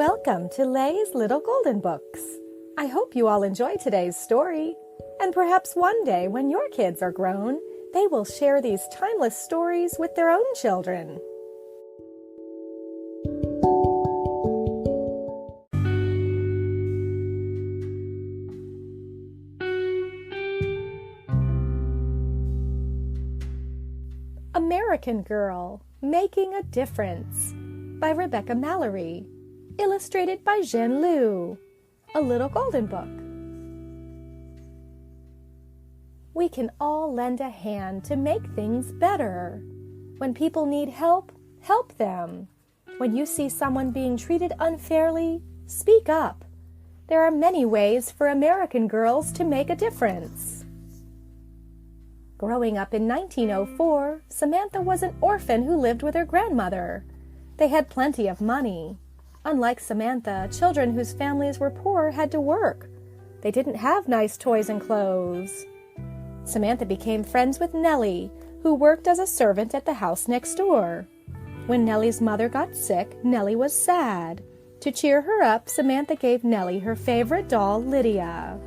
Welcome to Lay's Little Golden Books. I hope you all enjoy today's story. And perhaps one day when your kids are grown, they will share these timeless stories with their own children. American Girl, Making a Difference by Rebecca Mallory. Illustrated by Zhen Liu. A Little Golden Book. We can all lend a hand to make things better. When people need help, help them. When you see someone being treated unfairly, speak up. There are many ways for American girls to make a difference. Growing up in 1904, Samantha was an orphan who lived with her grandmother. They had plenty of money. Unlike Samantha, children whose families were poor had to work. They didn't have nice toys and clothes. Samantha became friends with Nellie, who worked as a servant at the house next door. When Nellie's mother got sick, Nellie was sad. To cheer her up, Samantha gave Nellie her favorite doll, Lydia.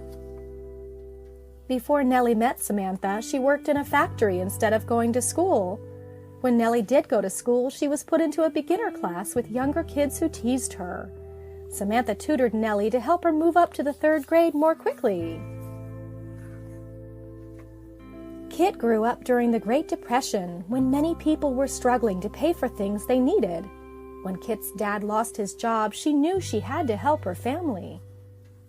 Before Nellie met Samantha, she worked in a factory instead of going to school. When Nellie did go to school, she was put into a beginner class with younger kids who teased her. Samantha tutored Nellie to help her move up to the 3rd grade more quickly. Kit grew up during the Great Depression, when many people were struggling to pay for things they needed. When Kit's dad lost his job, she knew she had to help her family.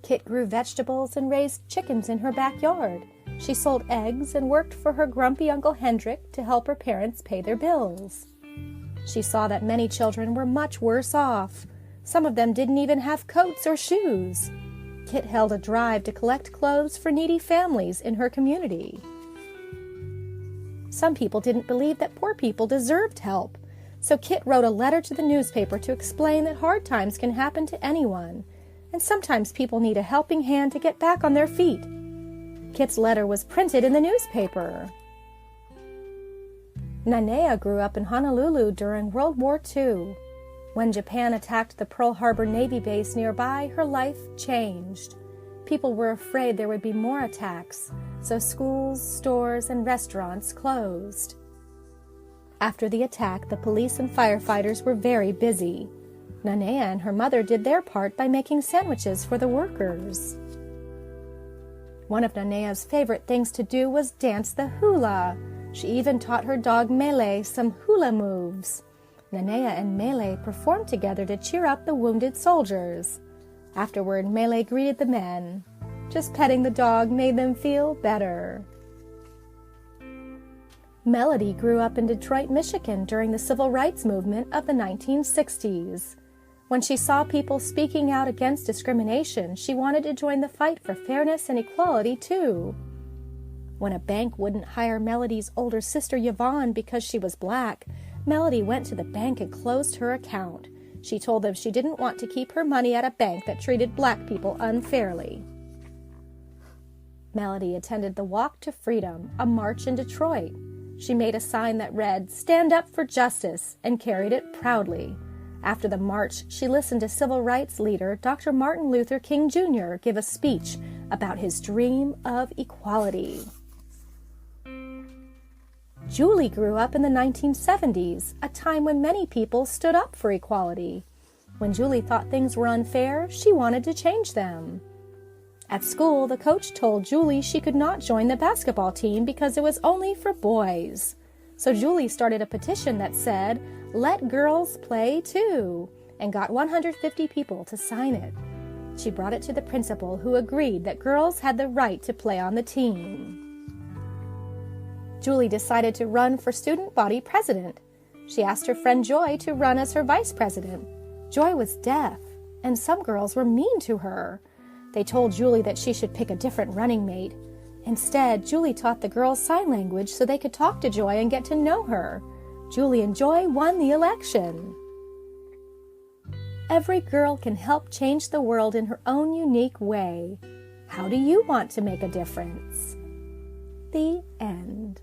Kit grew vegetables and raised chickens in her backyard. She sold eggs and worked for her grumpy Uncle Hendrik to help her parents pay their bills. She saw that many children were much worse off. Some of them didn't even have coats or shoes. Kit held a drive to collect clothes for needy families in her community. Some people didn't believe that poor people deserved help, so Kit wrote a letter to the newspaper to explain that hard times can happen to anyone, and sometimes people need a helping hand to get back on their feet. Kit's letter was printed in the newspaper. Nanea grew up in Honolulu during World War II. When Japan attacked the Pearl Harbor Navy base nearby, her life changed. People were afraid there would be more attacks, so schools, stores, and restaurants closed. After the attack, the police and firefighters were very busy. Nanea and her mother did their part by making sandwiches for the workers. One of Nanea's favorite things to do was dance the hula. She even taught her dog Mele some hula moves. Nanea and Mele performed together to cheer up the wounded soldiers. Afterward, Mele greeted the men. Just petting the dog made them feel better. Melody grew up in Detroit, Michigan during the civil rights movement of the 1960s. When she saw people speaking out against discrimination, she wanted to join the fight for fairness and equality, too. When a bank wouldn't hire Melody's older sister Yvonne because she was black, Melody went to the bank and closed her account. She told them she didn't want to keep her money at a bank that treated black people unfairly. Melody attended the Walk to Freedom, a march in Detroit. She made a sign that read, "Stand up for justice," and carried it proudly. After the march, she listened to civil rights leader Dr. Martin Luther King Jr. give a speech about his dream of equality. Julie grew up in the 1970s, a time when many people stood up for equality. When Julie thought things were unfair, she wanted to change them. At school, the coach told Julie she could not join the basketball team because it was only for boys. So Julie started a petition that said, "Let girls play too," and got 150 people to sign it. She brought it to the principal, who agreed that girls had the right to play on the team. Julie decided to run for student body president. She asked her friend Joy to run as her vice president. Joy was deaf, and some girls were mean to her. They told Julie that she should pick a different running mate. Instead, Julie taught the girls sign language so they could talk to Joy and get to know her. Julie and Joy won the election. Every girl can help change the world in her own unique way. How do you want to make a difference? The end.